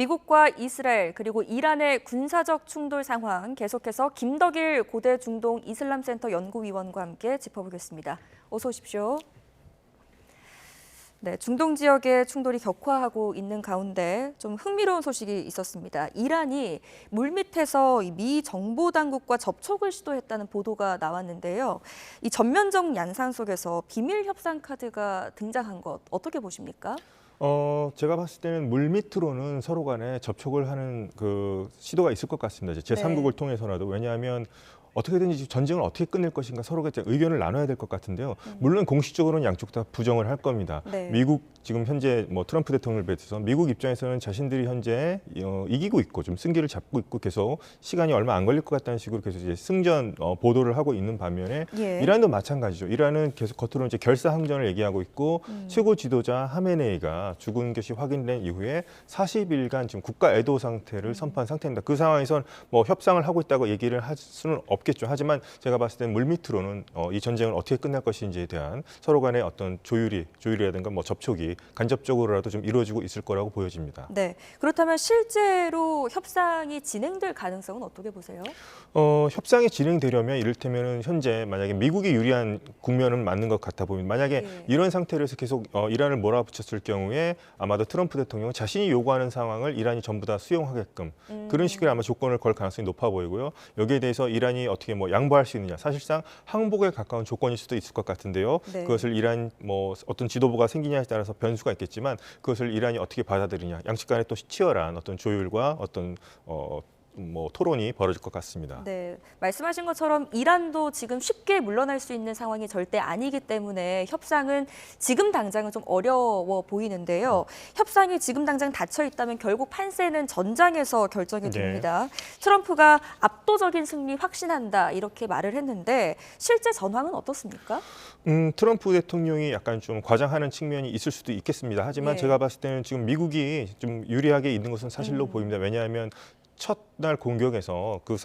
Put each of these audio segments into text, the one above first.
미국과 이스라엘 그리고 이란의 군사적 충돌 상황 계속해서 김덕일 고대 중동 이슬람센터 연구위원과 함께 짚어보겠습니다. 어서 오십시오. 네, 중동 지역의 충돌이 격화하고 있는 가운데 좀 흥미로운 소식이 있었습니다. 이란이 물밑에서 미 정보 당국과 접촉을 시도했다는 보도가 나왔는데요. 이 전면적 양상 속에서 비밀 협상 카드가 등장한 것 어떻게 보십니까? 제가 봤을 때는 물밑으로는 서로 간에 접촉을 하는 그 시도가 있을 것 같습니다. 이제 제3국을 통해서라도. 왜냐하면 어떻게든지 전쟁을 어떻게 끝낼 것인가 서로가 의견을 나눠야 될 것 같은데요. 물론 공식적으로는 양쪽 다 부정을 할 겁니다. 네. 미국 지금 현재 트럼프 대통령을 비롯해서 미국 입장에서는 자신들이 현재 이기고 있고 좀 승기를 잡고 있고 계속 시간이 얼마 안 걸릴 것 같다는 식으로 계속 이제 승전 보도를 하고 있는 반면에 이란도 마찬가지죠. 이란은 계속 겉으로 이제 결사항전을 얘기하고 있고 최고 지도자 하메네이가 죽은 것이 확인된 이후에 40일간 지금 국가 애도 상태를 선포한 상태입니다. 그 상황에선 협상을 하고 있다고 얘기를 할 수는 없겠죠. 하지만 제가 봤을 때는 물밑으로는 이 전쟁을 어떻게 끝날 것인지에 대한 서로 간의 어떤 조율이라든가 접촉이 간접적으로라도 좀 이루어지고 있을 거라고 보여집니다. 네, 그렇다면 실제로 협상이 진행될 가능성은 어떻게 보세요? 협상이 진행되려면 이를테면 현재 만약에 미국이 유리한 국면은 맞는 것 같아 보입니다. 만약에 이런 상태에서 계속 이란을 몰아붙였을 경우에 아마도 트럼프 대통령은 자신이 요구하는 상황을 이란이 전부 다 수용하게끔 그런 식으로 아마 조건을 걸 가능성이 높아 보이고요. 여기에 대해서 이란이 어떻게 양보할 수 있느냐, 사실상 항복에 가까운 조건일 수도 있을 것 같은데요. 네. 그것을 이란 어떤 지도부가 생기냐에 따라서 변수가 있겠지만 그것을 이란이 어떻게 받아들이냐, 양측 간에 또 치열한 어떤 조율과 어떤 토론이 벌어질 것 같습니다. 네, 말씀하신 것처럼 이란도 지금 쉽게 물러날 수 있는 상황이 절대 아니기 때문에 협상은 지금 당장은 좀 어려워 보이는데요. 협상이 지금 당장 닫혀 있다면 결국 판세는 전장에서 결정이 됩니다. 트럼프가 압도적인 승리 확신한다 이렇게 말을 했는데 실제 전황은 어떻습니까? 트럼프 대통령이 약간 좀 과장하는 측면이 있을 수도 있겠습니다. 하지만 제가 봤을 때는 지금 미국이 좀 유리하게 있는 것은 사실로 보입니다. 왜냐하면 첫날 공격에서 그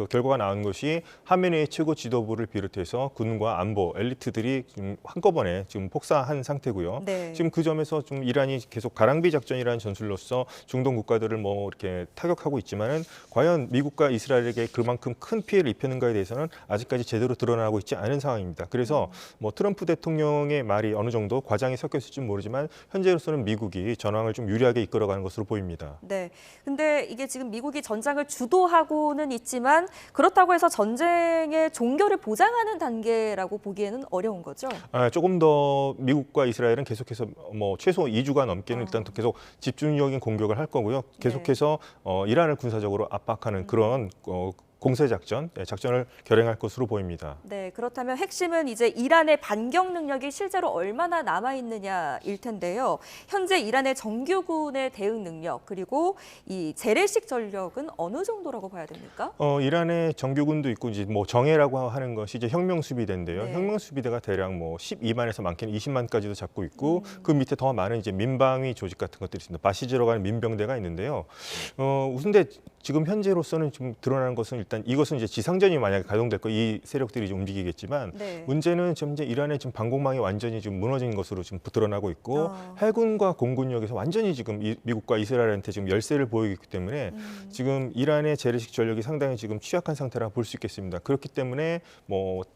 결과가 나온 것이 하메네이 최고 지도부를 비롯해서 군과 안보 엘리트들이 지금 한꺼번에 지금 폭사한 상태고요. 네. 지금 그 점에서 좀 이란이 계속 가랑비 작전이라는 전술로서 중동 국가들을 이렇게 타격하고 있지만은 과연 미국과 이스라엘에게 그만큼 큰 피해를 입혔는가에 대해서는 아직까지 제대로 드러나고 있지 않은 상황입니다. 그래서 트럼프 대통령의 말이 어느 정도 과장이 섞였을지 모르지만 현재로서는 미국이 전황을 좀 유리하게 이끌어가는 것으로 보입니다. 네. 근데 이게 지금 미국이 전장을 주도하고는 있지만 그렇다고 해서 전쟁의 종결을 보장하는 단계라고 보기에는 어려운 거죠? 조금 더 미국과 이스라엘은 계속해서 최소 2주가 넘게는 일단 계속 집중적인 공격을 할 거고요. 계속해서 이란을 군사적으로 압박하는 그런 공세 작전을 결행할 것으로 보입니다. 네, 그렇다면 핵심은 이제 이란의 반격 능력이 실제로 얼마나 남아 있느냐일 텐데요. 현재 이란의 정규군의 대응 능력 그리고 이 재래식 전력은 어느 정도라고 봐야 됩니까? 이란의 정규군도 있고 이제 정예라고 하는 것이 이제 혁명수비대인데요. 네. 혁명수비대가 대략 12만에서 많게는 20만까지도 잡고 있고 그 밑에 더 많은 이제 민방위 조직 같은 것들이 있습니다. 바시지라고 하는 민병대가 있는데요. 근데 지금 현재로서는 지금 드러나는 것은 일단 이것은 이제 지상전이 만약에 가동될 거 이 세력들이 좀 움직이겠지만 문제는 지금 이제 이란의 지금 방공망이 완전히 지금 무너진 것으로 지금 드러나고 있고 해군과 공군력에서 완전히 지금 미국과 이스라엘한테 지금 열세를 보이기 때문에 지금 이란의 재래식 전력이 상당히 지금 취약한 상태라 볼 수 있겠습니다. 그렇기 때문에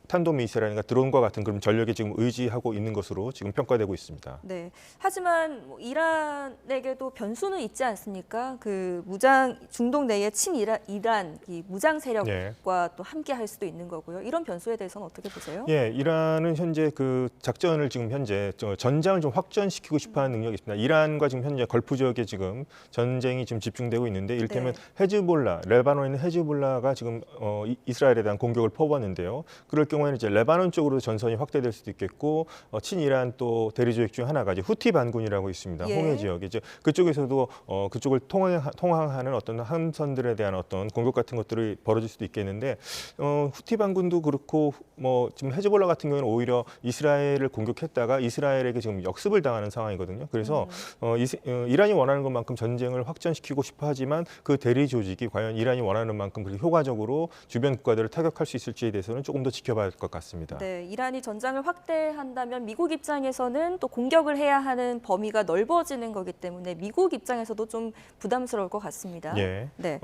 탄도미사일이나 드론과 같은 그런 전력에 지금 의지하고 있는 것으로 지금 평가되고 있습니다. 네. 하지만 이란에게도 변수는 있지 않습니까? 그 중동 내의 친이란 이 무장 세력과 또 함께 할 수도 있는 거고요. 이런 변수에 대해서는 어떻게 보세요? 이란은 현재 그 작전을 지금 현재 전장을 좀 확전시키고 싶어하는 능력이 있습니다. 이란과 지금 현재 걸프 지역에 지금 전쟁이 지금 집중되고 있는데 이를테면 헤즈볼라, 레바논에 있는 헤즈볼라가 지금 이스라엘에 대한 공격을 퍼부었는데요. 그럴 경우에는 이제 레바논 쪽으로 전선이 확대될 수도 있겠고 친이란 또 대리 조직 중 하나가 이제 후티 반군이라고 있습니다. 홍해 지역에 이제 그쪽에서도 그쪽을 통항하는 어떤 함선 시설물선들에 대한 어떤 공격 같은 것들이 벌어질 수도 있겠는데 후티 반군도 그렇고 뭐 지금 헤즈볼라 같은 경우는 오히려 이스라엘을 공격했다가 이스라엘에게 지금 역습을 당하는 상황이거든요. 그래서 이란이 원하는 것만큼 전쟁을 확전시키고 싶어 하지만 그 대리 조직이 과연 이란이 원하는 만큼 그렇게 효과적으로 주변 국가들을 타격할 수 있을지에 대해서는 조금 더 지켜봐야 할 것 같습니다. 네, 이란이 전장을 확대한다면 미국 입장에서는 또 공격을 해야 하는 범위가 넓어지는 거기 때문에 미국 입장에서도 좀 부담스러울 것 같습니다. 예. 네.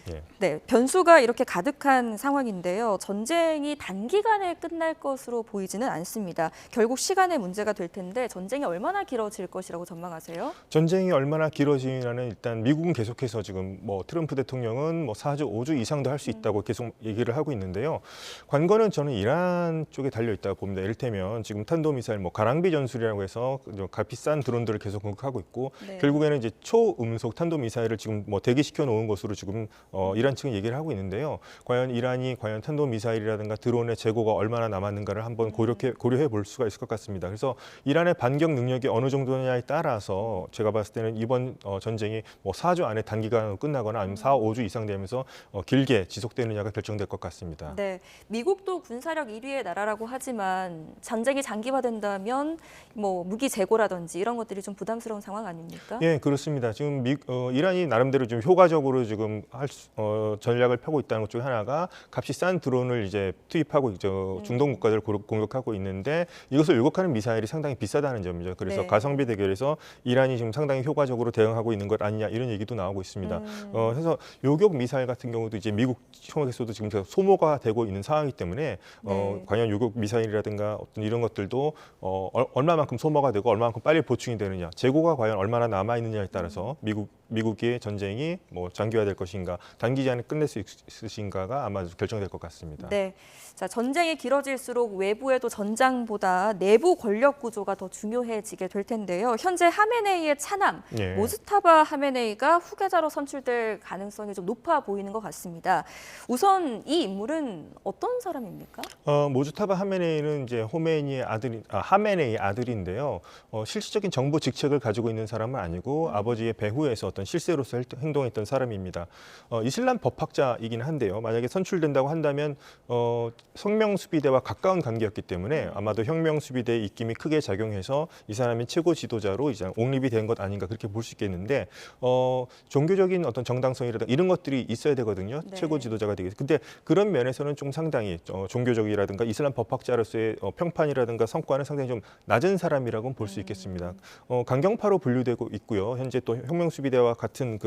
예. 네, 변수가 이렇게 가득한 상황인데요. 전쟁이 단기간에 끝날 것으로 보이지는 않습니다. 결국 시간의 문제가 될 텐데 전쟁이 얼마나 길어질 것이라고 전망하세요? 전쟁이 얼마나 길어지냐는 일단 미국은 계속해서 지금 뭐 트럼프 대통령은 뭐 4주, 5주 이상도 할 수 있다고 계속 얘기를 하고 있는데요. 관건은 저는 이란 쪽에 달려 있다고 봅니다. 이를테면 지금 탄도미사일 뭐 가랑비 전술이라고 해서 값이 싼 드론들을 계속 공격하고 있고 네. 결국에는 이제 초음속 탄도미사일을 지금 뭐 대기시켜 놓은 것으로 지금 이란 측은 얘기를 하고 있는데요. 과연 이란이 과연 탄도미사일이라든가 드론의 재고가 얼마나 남았는가를 한번 고려해 볼 수가 있을 것 같습니다. 그래서 이란의 반격 능력이 어느 정도냐에 따라서 제가 봤을 때는 이번 전쟁이 뭐 4주 안에 단기간으로 끝나거나 아니면 4, 5주 이상 되면서 길게 지속되느냐가 결정될 것 같습니다. 네, 미국도 군사력 1위의 나라라고 하지만 전쟁이 장기화된다면 뭐 무기 재고라든지 이런 것들이 좀 부담스러운 상황 아닙니까? 예, 그렇습니다. 지금 이란이 나름대로 좀 효과적으로 지금 전략을 펴고 있다는 것 중에 하나가 값이 싼 드론을 이제 투입하고 이제 중동 국가들을 공격하고 있는데 이것을 요격하는 미사일이 상당히 비싸다는 점이죠. 그래서 네. 가성비 대결에서 이란이 지금 상당히 효과적으로 대응하고 있는 것 아니냐 이런 얘기도 나오고 있습니다. 그래서 요격 미사일 같은 경우도 이제 미국 청와대에서도 지금 소모가 되고 있는 상황이기 때문에 네. 과연 요격 미사일이라든가 어떤 이런 것들도 얼마만큼 소모가 되고 얼마만큼 빨리 보충이 되느냐, 재고가 과연 얼마나 남아 있느냐에 따라서 미국의 전쟁이 뭐 장기화될 것인가, 단기간에 끝낼 수 있으신가가 아마 결정될 것 같습니다. 네. 자, 전쟁이 길어질수록 외부에도 전장보다 내부 권력 구조가 더 중요해지게 될 텐데요. 현재 하메네이의 차남 예. 모즈타바 하메네이가 후계자로 선출될 가능성이 좀 높아 보이는 것 같습니다. 우선 이 인물은 어떤 사람입니까? 모주타바 하메네이는 이제 하메네이의 아들인데요. 실질적인 정부 직책을 가지고 있는 사람은 아니고 아버지의 배후에서 어떤 실세로서 행동했던 사람입니다. 이슬람 법학자이긴 한데요. 만약에 선출된다고 한다면 혁명수비대와 가까운 관계였기 때문에 아마도 혁명수비대의 입김이 크게 작용해서 이 사람이 최고 지도자로 이제 옹립이 된 것 아닌가 그렇게 볼 수 있겠는데 종교적인 어떤 정당성이라든가 이런 것들이 있어야 되거든요. 네. 최고 지도자가 되기. 근데 그런 면에서는 좀 상당히 종교적이라든가 이슬람 법학자로서의 평판이라든가 성과는 상당히 좀 낮은 사람이라고 볼 수 있겠습니다. 강경파로 분류되고 있고요. 현재 또 혁명수비대와 같은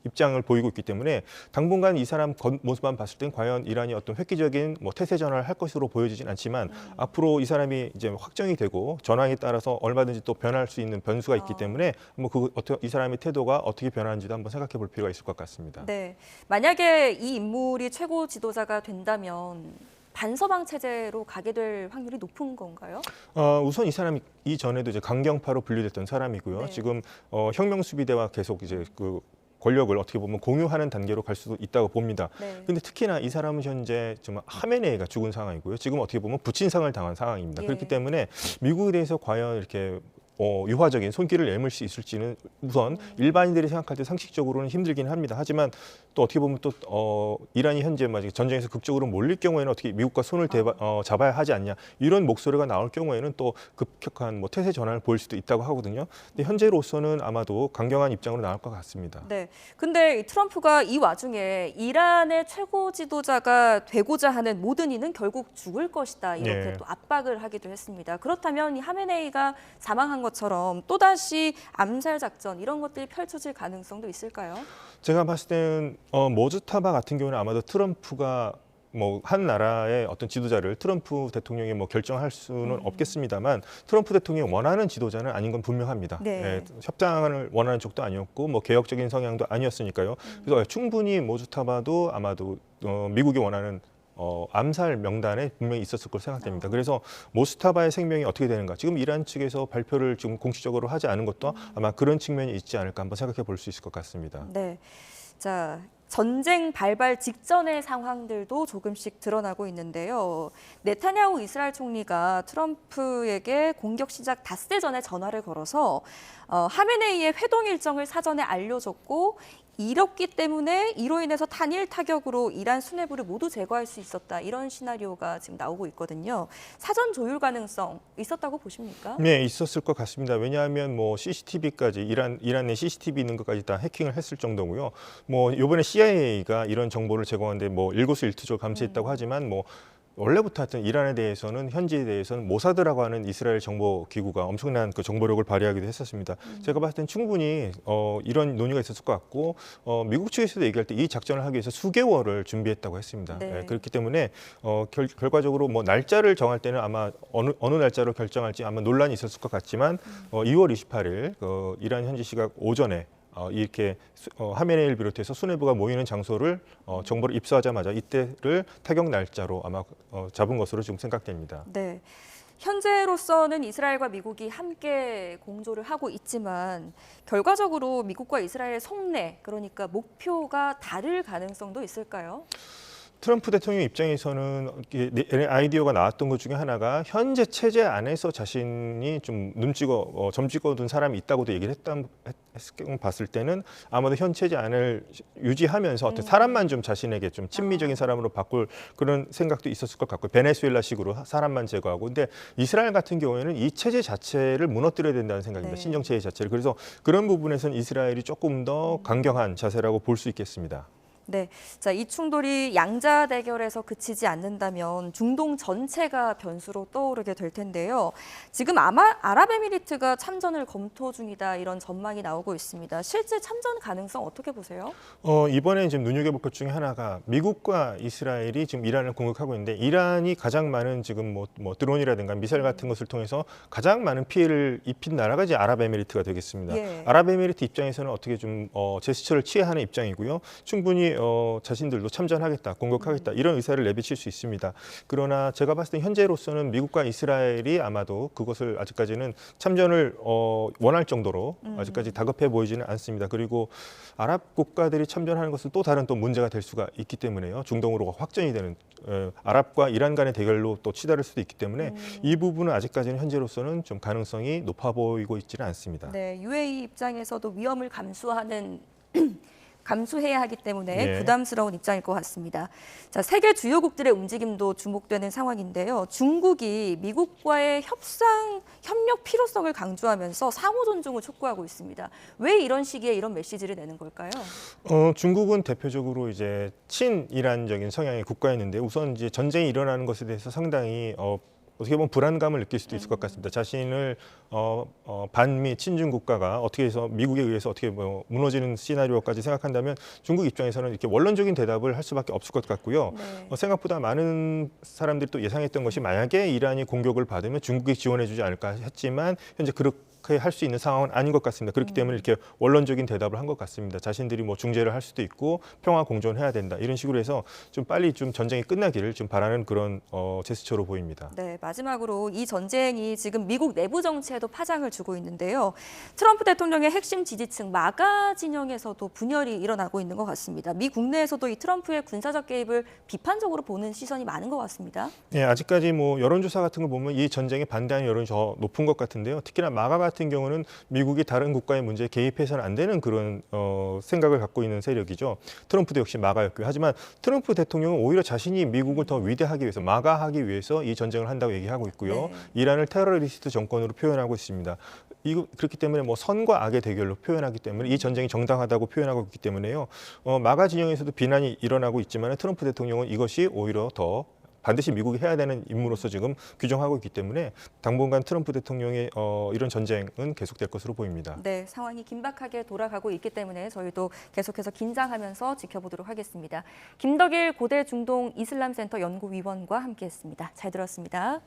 입장을 보이고 있기 때문에 당분간 이 사람 모습만 봤을 땐 과연 이란이 어떤 획기적인 태세 전환을 할 것으로 보여지진 않지만 앞으로 이 사람이 이제 확정이 되고 전황에 따라서 얼마든지 또 변할 수 있는 변수가 있기 때문에 이 사람의 태도가 어떻게 변하는지도 한번 생각해 볼 필요가 있을 것 같습니다. 네. 만약에 이 인물이 최고 지도자가 된다면 반서방 체제로 가게 될 확률이 높은 건가요? 우선 이 사람이 이전에도 이제 강경파로 분류됐던 사람이고요. 네. 지금 혁명수비대와 계속 이제 권력을 어떻게 보면 공유하는 단계로 갈 수도 있다고 봅니다. 네. 근데 특히나 이 사람은 현재 정말 하메네이가 죽은 상황이고요. 지금 어떻게 보면 부친상을 당한 상황입니다. 예. 그렇기 때문에 미국에 대해서 과연 이렇게 유화적인 손길을 내밀 수 있을지는 우선 일반인들이 생각할 때 상식적으로는 힘들긴 합니다. 하지만 또 어떻게 보면 또 이란이 현재 전쟁에서 극적으로 몰릴 경우에는 어떻게 미국과 손을 잡아야 하지 않냐 이런 목소리가 나올 경우에는 또 급격한 태세 전환을 보일 수도 있다고 하거든요. 근데 현재로서는 아마도 강경한 입장으로 나올 것 같습니다. 네. 근데 트럼프가 이 와중에 이란의 최고 지도자가 되고자 하는 모든 이는 결국 죽을 것이다 이렇게 예. 또 압박을 하기도 했습니다. 그렇다면 이 하메네이가 사망한 것처럼 또다시 암살 작전 이런 것들이 펼쳐질 가능성도 있을까요? 제가 봤을 때는 모즈타바 같은 경우는 아마도 트럼프가 한 나라의 어떤 지도자를 트럼프 대통령이 결정할 수는 없겠습니다만 트럼프 대통령이 원하는 지도자는 아닌 건 분명합니다. 네. 예, 협상을 원하는 쪽도 아니었고 개혁적인 성향도 아니었으니까요. 그래서 충분히 모즈타바도 아마도 미국이 원하는 암살 명단에 분명히 있었을 걸 생각됩니다. 그래서 모스타바의 생명이 어떻게 되는가? 지금 이란 측에서 발표를 지금 공식적으로 하지 않은 것도 아마 그런 측면이 있지 않을까 한번 생각해 볼 수 있을 것 같습니다. 네. 자, 전쟁 발발 직전의 상황들도 조금씩 드러나고 있는데요. 네타냐후 이스라엘 총리가 트럼프에게 공격 시작 닷새 전에 전화를 걸어서 하메네이의 회동 일정을 사전에 알려줬고 이렇기 때문에 이로 인해서 단일 타격으로 이란 수뇌부를 모두 제거할 수 있었다. 이런 시나리오가 지금 나오고 있거든요. 사전 조율 가능성 있었다고 보십니까? 네, 있었을 것 같습니다. 왜냐하면 뭐 CCTV까지 이란의 CCTV 있는 것까지 다 해킹을 했을 정도고요. 뭐 이번에 CIA가 이런 정보를 제공하는데 뭐 일거수일투족 감시했다고 하지만 뭐 원래부터 하여튼 이란에 대해서는 현지에 대해서는 모사드라고 하는 이스라엘 정보 기구가 엄청난 그 정보력을 발휘하기도 했었습니다. 제가 봤을 땐 충분히 이런 논의가 있었을 것 같고 미국 측에서도 얘기할 때 이 작전을 하기 위해서 수개월을 준비했다고 했습니다. 네. 네, 그렇기 때문에 결과적으로 뭐 날짜를 정할 때는 아마 어느 날짜로 결정할지 아마 논란이 있었을 것 같지만 2월 28일 이란 현지 시각 오전에 이렇게 하메네이를 비롯해서 수뇌부가 모이는 장소를 정보를 입수하자마자 이때를 타격 날짜로 아마 잡은 것으로 지금 생각됩니다. 네. 현재로서는 이스라엘과 미국이 함께 공조를 하고 있지만 결과적으로 미국과 이스라엘의 속내, 그러니까 목표가 다를 가능성도 있을까요? 트럼프 대통령 입장에서는 아이디어가 나왔던 것 중에 하나가 현재 체제 안에서 자신이 좀 점 찍어둔 사람이 있다고도 얘기를 봤을 때는 아마도 현 체제 안을 유지하면서 어떤 사람만 좀 자신에게 좀 친미적인 사람으로 바꿀 그런 생각도 있었을 것 같고 베네수엘라식으로 사람만 제거하고 근데 이스라엘 같은 경우에는 이 체제 자체를 무너뜨려야 된다는 생각입니다. 네. 신정 체제 자체를. 그래서 그런 부분에서는 이스라엘이 조금 더 강경한 자세라고 볼 수 있겠습니다. 네, 자, 이 충돌이 양자 대결에서 그치지 않는다면 중동 전체가 변수로 떠오르게 될 텐데요. 지금 아마 아랍에미리트가 참전을 검토 중이다 이런 전망이 나오고 있습니다. 실제 참전 가능성 어떻게 보세요? 이번에 지금 눈여겨볼 것 중에 하나가 미국과 이스라엘이 지금 이란을 공격하고 있는데 이란이 가장 많은 지금 뭐 드론이라든가 미사일 같은 것을 통해서 가장 많은 피해를 입힌 나라가 이제 아랍에미리트가 되겠습니다. 예. 아랍에미리트 입장에서는 어떻게 좀 제스처를 취해야 하는 입장이고요. 충분히 자신들도 참전하겠다, 공격하겠다 이런 의사를 내비칠 수 있습니다. 그러나 제가 봤을 때 현재로서는 미국과 이스라엘이 아마도 그것을 아직까지는 참전을 원할 정도로 아직까지 다급해 보이지는 않습니다. 그리고 아랍 국가들이 참전하는 것은 또 다른 또 문제가 될 수가 있기 때문에요. 중동으로 확전이 되는 아랍과 이란 간의 대결로 또 치달을 수도 있기 때문에 이 부분은 아직까지는 현재로서는 좀 가능성이 높아 보이고 있지는 않습니다. 네, UAE 입장에서도 위험을 감수해야 하기 때문에 네. 부담스러운 입장일 것 같습니다. 자, 세계 주요국들의 움직임도 주목되는 상황인데요. 중국이 미국과의 협력 필요성을 강조하면서 상호 존중을 촉구하고 있습니다. 왜 이런 시기에 이런 메시지를 내는 걸까요? 중국은 대표적으로 이제 친이란적인 성향의 국가였는데 우선 이제 전쟁이 일어나는 것에 대해서 상당히 어떻게 보면 불안감을 느낄 수도 있을 것 같습니다. 자신을 반미 친중 국가가 어떻게 해서 미국에 의해서 어떻게 무너지는 시나리오까지 생각한다면 중국 입장에서는 이렇게 원론적인 대답을 할 수밖에 없을 것 같고요. 네. 생각보다 많은 사람들이 또 예상했던 것이 만약에 이란이 공격을 받으면 중국이 지원해주지 않을까 했지만 현재 그렇게 할 수 있는 상황은 아닌 것 같습니다. 그렇기 때문에 이렇게 원론적인 대답을 한 것 같습니다. 자신들이 뭐 중재를 할 수도 있고 평화 공존해야 된다 이런 식으로 해서 좀 빨리 좀 전쟁이 끝나기를 좀 바라는 그런 제스처로 보입니다. 네, 마지막으로 이 전쟁이 지금 미국 내부 정치에도 파장을 주고 있는데요. 트럼프 대통령의 핵심 지지층 마가 진영에서도 분열이 일어나고 있는 것 같습니다. 미 국내에서도 이 트럼프의 군사적 개입을 비판적으로 보는 시선이 많은 것 같습니다. 네, 아직까지 뭐 여론조사 같은 거 보면 이 전쟁에 반대하는 여론이 더 높은 것 같은데요. 특히나 마가 같은 경우는 미국이 다른 국가의 문제에 개입해서는 안 되는 그런 생각을 갖고 있는 세력이죠. 트럼프도 역시 마가였고요. 하지만 트럼프 대통령은 오히려 자신이 미국을 더 위대하기 위해서 마가하기 위해서 이 전쟁을 한다고 얘기하고 있고요. 네. 이란을 테러리스트 정권으로 표현하고 있습니다. 그렇기 때문에 뭐 선과 악의 대결로 표현하기 때문에 이 전쟁이 정당하다고 표현하고 있기 때문에요. 마가 진영에서도 비난이 일어나고 있지만 트럼프 대통령은 이것이 오히려 더 반드시 미국이 해야 되는 임무로서 지금 규정하고 있기 때문에 당분간 트럼프 대통령의 이런 전쟁은 계속될 것으로 보입니다. 네, 상황이 긴박하게 돌아가고 있기 때문에 저희도 계속해서 긴장하면서 지켜보도록 하겠습니다. 김덕일 고대 중동 이슬람센터 연구위원과 함께했습니다. 잘 들었습니다.